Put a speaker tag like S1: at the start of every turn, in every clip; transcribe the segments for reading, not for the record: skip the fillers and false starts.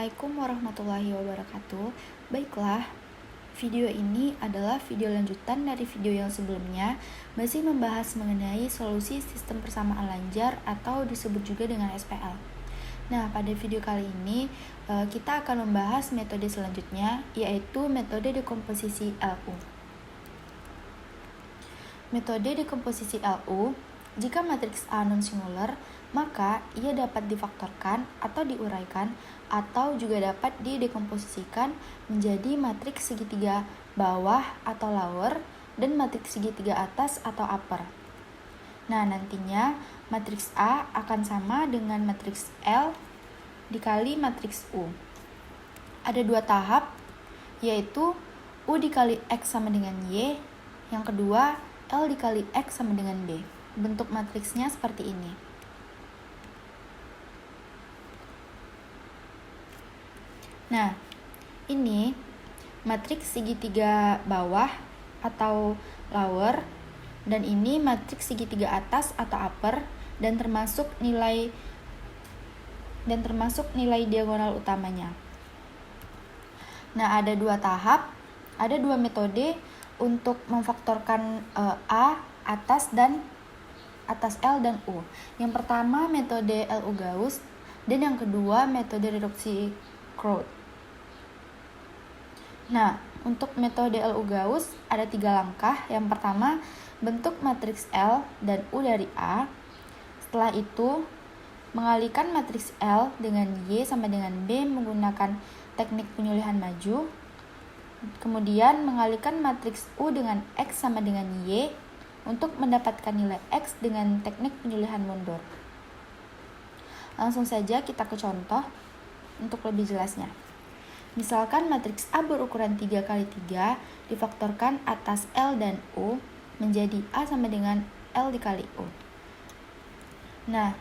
S1: Assalamualaikum warahmatullahi wabarakatuh. Baiklah, video ini adalah video lanjutan dari video yang sebelumnya, masih membahas mengenai solusi sistem persamaan lanjar atau disebut juga dengan SPL. Nah, pada video kali ini kita akan membahas metode selanjutnya, yaitu metode dekomposisi LU. Metode dekomposisi LU, jika matriks A non-singular, maka ia dapat difaktorkan atau diuraikan atau juga dapat didekomposisikan menjadi matriks segitiga bawah atau lower dan matriks segitiga atas atau upper. Nah, nantinya matriks A akan sama dengan matriks L dikali matriks U. Ada dua tahap, yaitu U dikali X sama dengan Y, yang kedua L dikali X sama dengan B. Bentuk matriksnya seperti ini. Nah, ini matriks segitiga bawah atau lower, dan ini matriks segitiga atas atau upper, dan termasuk nilai diagonal utamanya. Nah, ada dua tahap, ada dua metode untuk memfaktorkan A atas L dan U. Yang pertama metode LU Gauss, dan yang kedua metode reduksi Crout. Nah, untuk metode LU Gauss ada 3 langkah. Yang pertama, bentuk matriks L dan U dari A. Setelah itu, mengalihkan matriks L dengan Y sama dengan B menggunakan teknik penyulihan maju. Kemudian, mengalihkan matriks U dengan X sama dengan Y untuk mendapatkan nilai X dengan teknik penyulihan mundur. Langsung saja kita ke contoh untuk lebih jelasnya. Misalkan matriks A berukuran 3x3 difaktorkan atas L dan U menjadi A sama dengan L dikali U. Nah,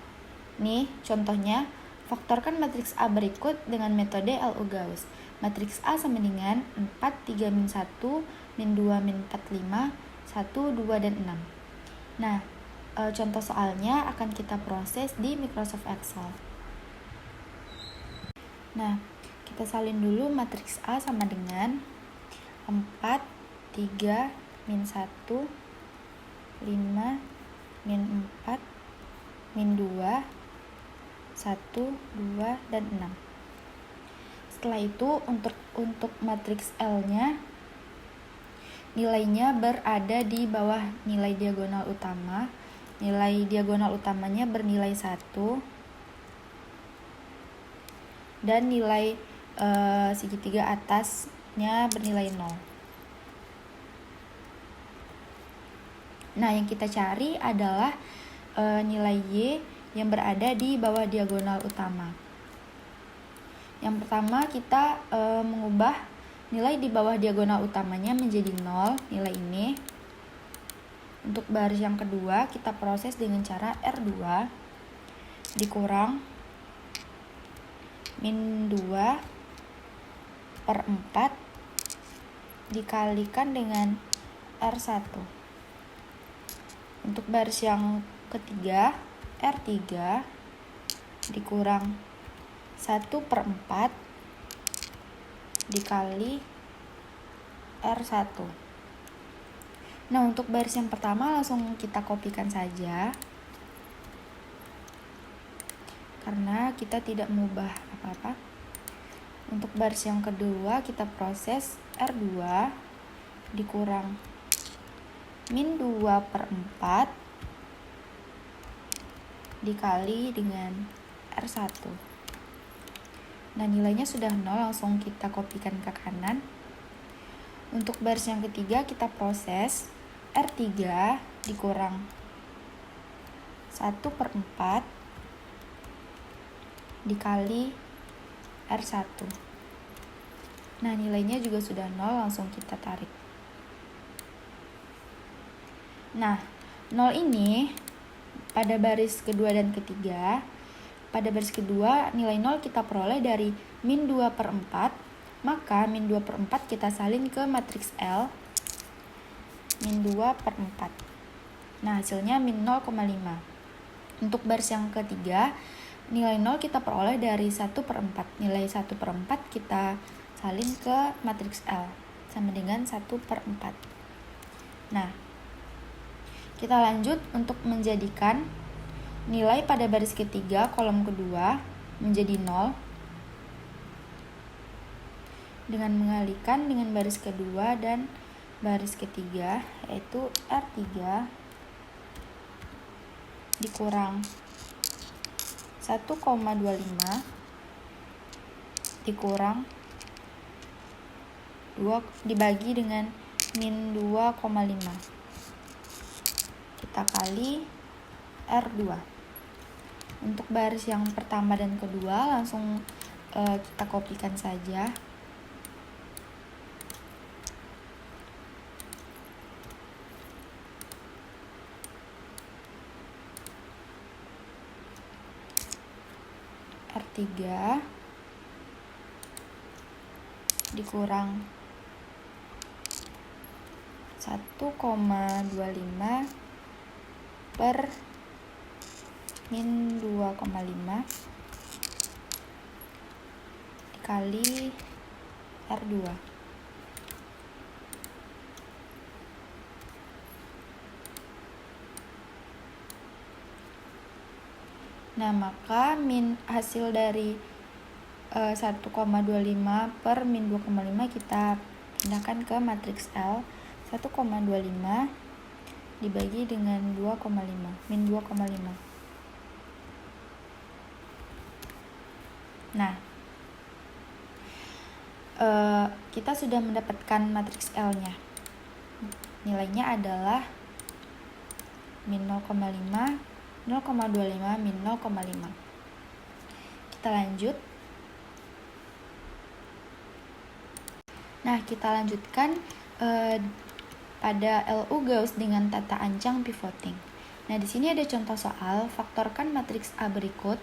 S1: nih contohnya, faktorkan matriks A berikut dengan metode LU Gauss. Matriks A sama dengan 4, 3, min 1, min 2, min 4, 5, 1, 2, dan 6. Nah, contoh soalnya akan kita proses di Microsoft Excel. Nah, kita salin dulu matriks A sama dengan 4, 3, min 1, 5, min 4, min 2, 1, 2, dan 6. Setelah itu untuk matriks L-nya, nilainya berada di bawah nilai diagonal utama. Nilai diagonal utamanya bernilai 1, dan nilai segitiga atasnya bernilai 0. Nah, yang kita cari adalah nilai Y yang berada di bawah diagonal utama. Yang pertama, kita mengubah nilai di bawah diagonal utamanya menjadi 0, nilai ini. Untuk baris yang kedua, kita proses dengan cara R2 dikurang min 2 per 4 dikalikan dengan R1. Untuk baris yang ketiga, R3 dikurang 1 per 4 dikali R1. Nah, untuk baris yang pertama langsung kita kopikan saja, karena kita tidak mengubah apa-apa. Untuk baris yang kedua kita proses R2 dikurang min 2 per 4 dikali dengan R1. Nah, nilainya sudah 0, langsung kita kopikan ke kanan. Untuk baris yang ketiga kita proses R3 dikurang 1 per 4 dikali R1. Nah, nilainya juga sudah 0, langsung kita tarik. Nah, 0 ini pada baris kedua dan ketiga. Pada baris kedua, nilai 0 kita peroleh dari min 2 per 4. Maka min 2 per 4 kita salin ke matriks L. Min 2 per 4. Nah, hasilnya min 0,5. Untuk baris yang ketiga, nilai 0 kita peroleh dari 1/4. Nilai 1/4 kita salin ke matriks L sama dengan 1/4. Nah, kita lanjut untuk menjadikan nilai pada baris ketiga kolom kedua menjadi 0 dengan mengalihkan dengan baris kedua dan baris ketiga, yaitu R3 dikurang 1,25 dikurang 2 dibagi dengan min 2,5. Kita kali R2. Untuk baris yang pertama dan kedua langsung kita kopikan saja. R3 dikurang 1,25 per min 2,5 dikali R2. Nah, maka hasil dari 1,25 per min 2,5 kita pindahkan ke matriks L. 1,25 dibagi dengan 2,5, min 2,5. Nah, kita sudah mendapatkan matriks L-nya. Nilainya adalah min 0,5, 0,25, min 0,5. Kita lanjut. Nah, kita lanjutkan pada LU Gauss dengan tata ancang pivoting. Nah, di sini ada contoh soal, faktorkan matriks A berikut.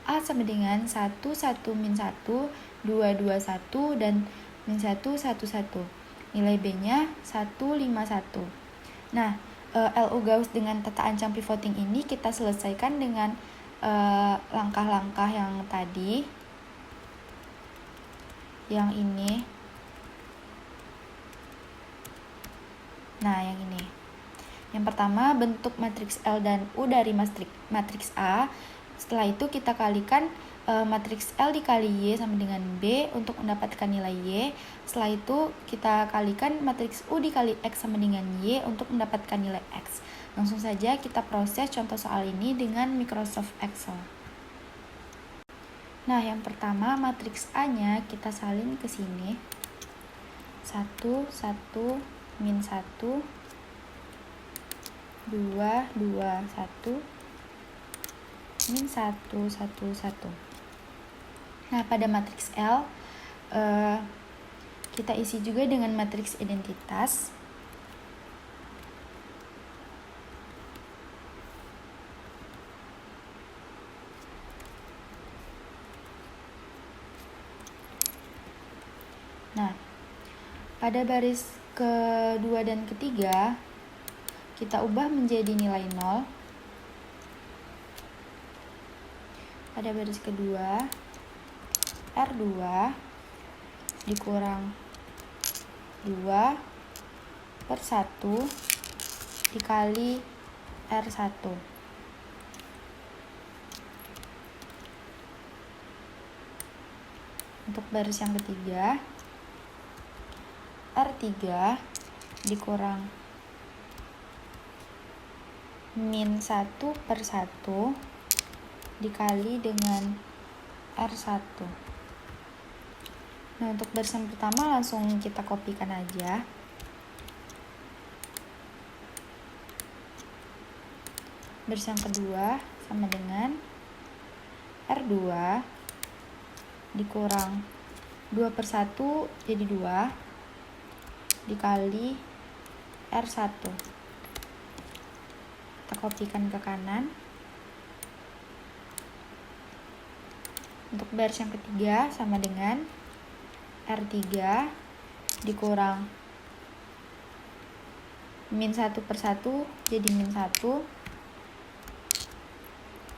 S1: A sama dengan 1, 1, min 1, 2, 2, 1, dan min 1, 1, 1. Nilai B-nya 1, 5, 1. Nah, LU Gauss dengan tata ancang pivoting ini kita selesaikan dengan langkah-langkah yang tadi. Yang ini. Nah, yang ini. Yang pertama, bentuk matriks L dan U dari matriks A. Setelah itu kita kalikan matriks L dikali Y sama dengan B untuk mendapatkan nilai Y. Setelah itu kita kalikan matriks U dikali X sama dengan Y untuk mendapatkan nilai X. Langsung saja kita proses contoh soal ini dengan Microsoft Excel. Nah, yang pertama matriks A-nya kita salin ke sini. 1, 1, min 1, 2, 2, 1, min 1, 1, 1. Nah, pada matriks L, kita isi juga dengan matriks identitas. Nah, pada baris kedua dan ketiga, kita ubah menjadi nilai 0. Pada baris kedua, R2 dikurang 2 per 1 dikali R1. Untuk baris yang ketiga, R3 dikurang min 1 per 1 dikali dengan R1. Nah, untuk baris yang pertama langsung kita kopikan aja. Baris yang kedua sama dengan R2 dikurang 2 per 1 jadi 2 dikali R1. Kita kopikan ke kanan. Untuk baris yang ketiga sama dengan R3 dikurang min 1 per 1 jadi min 1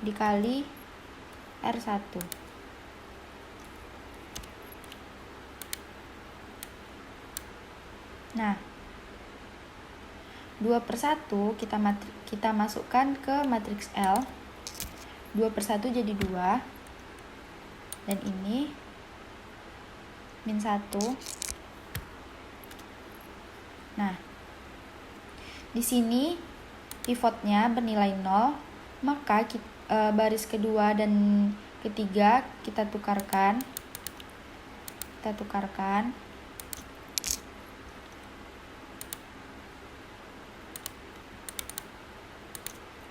S1: dikali R1. Nah, 2/1 kita masukkan ke matriks L. 2/1 jadi 2. Dan ini -1. Nah, di sini pivotnya bernilai 0, maka baris kedua dan ketiga kita tukarkan.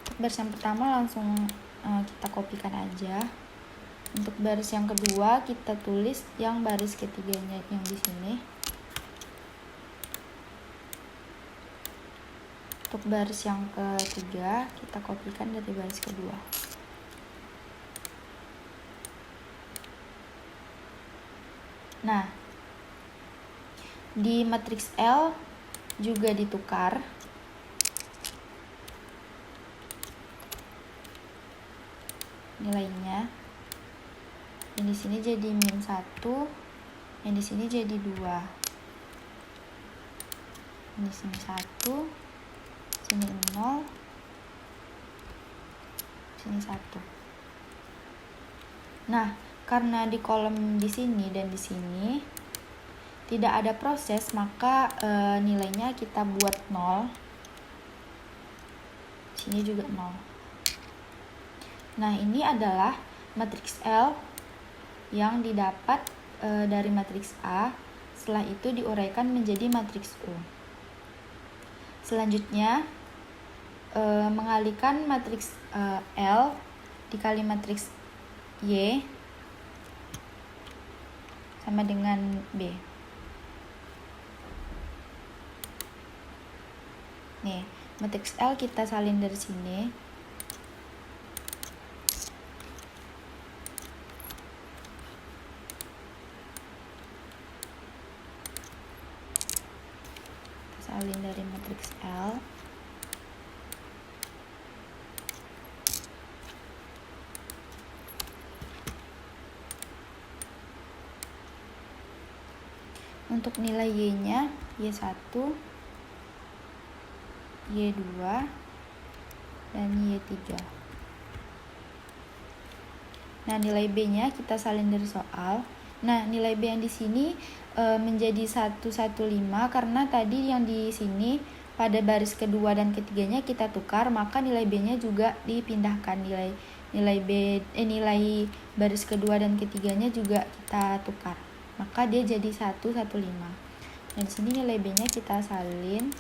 S1: Untuk baris yang pertama langsung kita kopikan aja. Untuk baris yang kedua kita tulis yang baris ketiganya yang di sini. Untuk baris yang ketiga kita kopikan dari baris kedua. Nah, di matriks L juga ditukar. Nilainya. Yang di sini jadi -1, yang di sini jadi 2. Ini sini 1, sini 0, sini 1. Nah, karena di kolom di sini dan di sini tidak ada proses, maka nilainya kita buat 0. Sini juga 0. Nah, ini adalah matriks L yang didapat dari matriks A. Setelah itu diuraikan menjadi matriks U. Selanjutnya, mengalihkan matriks L dikali matriks Y sama dengan B. Nih, matriks L kita salin dari sini. Salin dari matriks L. Untuk nilai Y-nya Y1, Y2, dan Y3. Nah, nilai B-nya kita salin dari soal. Nah, nilai B yang di sini menjadi 115 karena tadi yang di sini pada baris kedua dan ketiganya kita tukar, maka nilai B-nya juga dipindahkan. Nilai baris kedua dan ketiganya juga kita tukar. Maka dia jadi 115. Dan di sini nilai B-nya kita salin.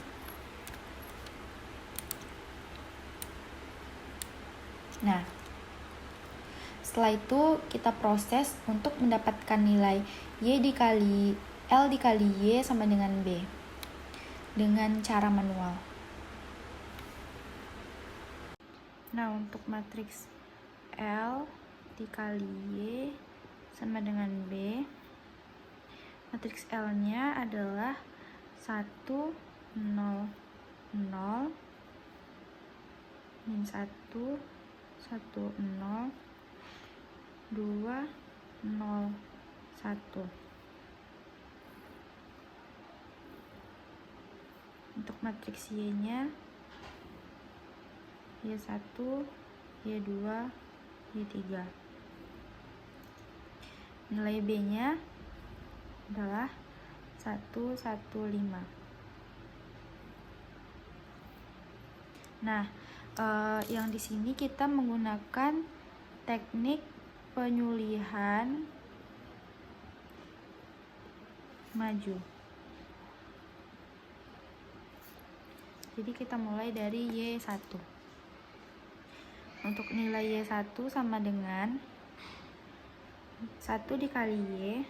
S1: Nah, setelah itu kita proses untuk mendapatkan nilai Y dikali L dikali Y sama dengan B dengan cara manual. Nah, untuk matriks L dikali Y sama dengan B, matriks L-nya adalah 1, 0, 0, min 1, 1, 0, 2, 0, 1. Untuk matriks Y-nya Y1, Y2, Y3. Nilai B-nya adalah 115. Nah, yang di sini kita menggunakan teknik penyulihan maju. Jadi kita mulai dari Y1. Untuk nilai Y1 sama dengan 1 dikali Y.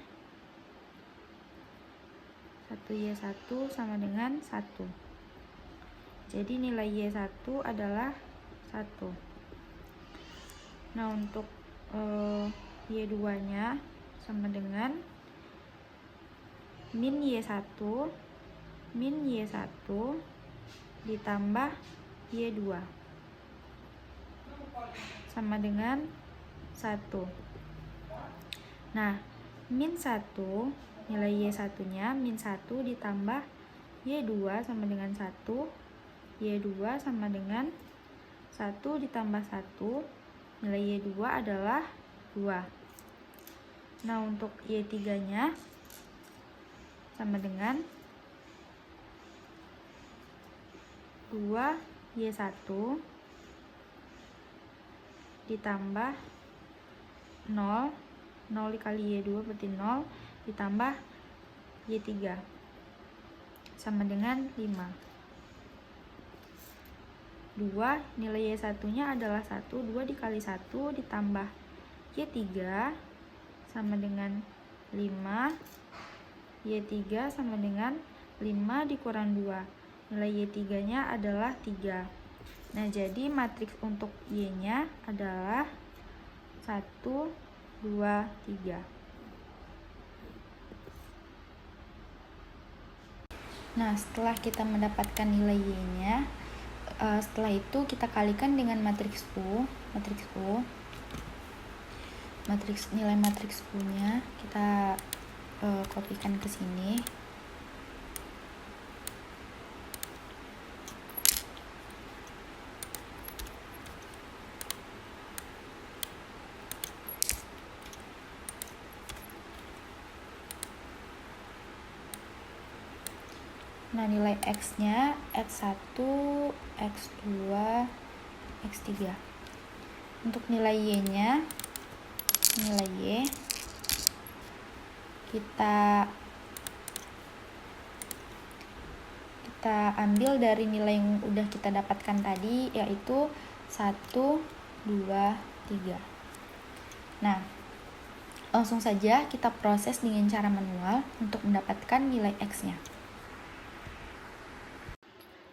S1: 1Y1 sama dengan 1. Jadi nilai Y1 adalah 1. Nah, untuk Y2-nya sama dengan min Y1 ditambah Y2 sama dengan 1. Nah, min 1, nilai Y1 nya min 1 ditambah Y2 sama dengan 1, Y2 sama dengan 1 ditambah 1, nilai Y2 adalah 2. Nah, untuk Y3 nya sama dengan 2Y1 ditambah 0, 0 dikali Y2 berarti 0, ditambah Y3 sama dengan 5. 2, nilai Y1 nya adalah 1, 2 dikali 1 ditambah Y3 sama dengan 5, Y3 sama dengan 5 dikurang 2, nilai Y3 nya adalah 3. Nah, jadi matriks untuk Y nya adalah 1, 2, 3. Nah, setelah kita mendapatkan nilai Y nya, setelah itu kita kalikan dengan matriks U. Nilai matriks U nya kita kopikan ke sini. Nah, nilai X nya X1, X2, X3. Untuk nilai Y nya, nilai Y kita ambil dari nilai yang udah kita dapatkan tadi, yaitu 1, 2, 3. Nah, langsung saja kita proses dengan cara manual untuk mendapatkan nilai X nya.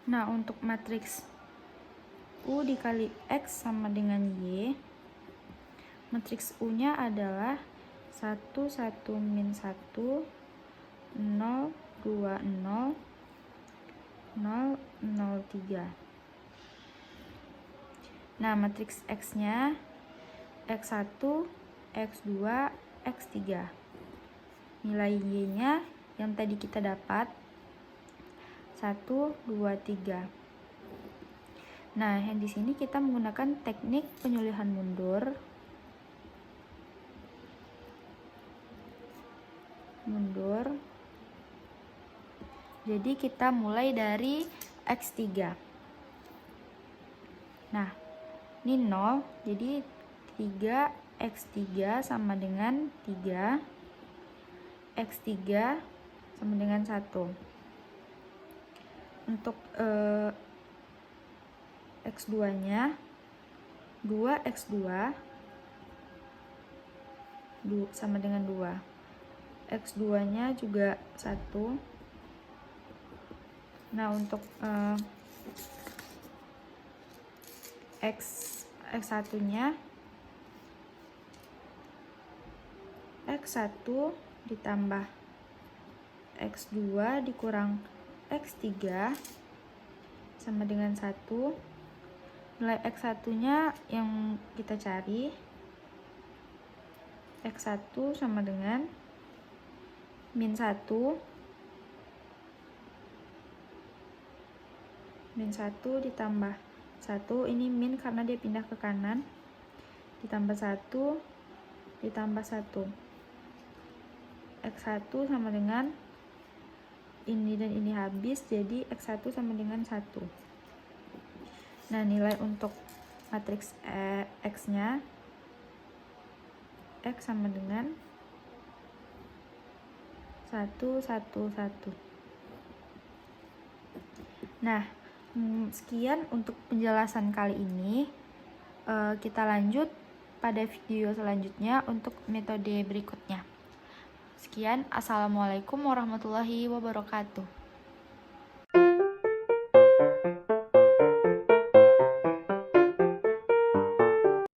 S1: Nah, untuk matriks U dikali X sama dengan Y, matriks U nya adalah 1, 1, min 1, 0, 2, 0, 0, 0, 3. Nah, matriks X nya X1, X2, X3. Nilai Y nya yang tadi kita dapat 1, 2, 3. Nah, yang di sini kita menggunakan teknik penyulihan mundur. Jadi kita mulai dari X3. Nah, ini 0, jadi 3 X3 sama dengan 3, X3 sama dengan 1. Untuk X2 nya 2X2 sama dengan 2, X2 nya juga 1. Nah, untuk X1 nya X1 ditambah X2 dikurang X3 sama dengan 1. Nilai X1 nya yang kita cari, X1 sama dengan min 1 ditambah 1, ini min karena dia pindah ke kanan, ditambah 1 ditambah 1. X1 sama dengan ini dan ini habis, jadi X1 sama dengan 1. Nah, nilai untuk matriks X nya X sama dengan 1, 1, 1. Nah, sekian untuk penjelasan kali ini. Kita lanjut pada video selanjutnya untuk metode berikutnya. Sekian, assalamualaikum warahmatullahi wabarakatuh.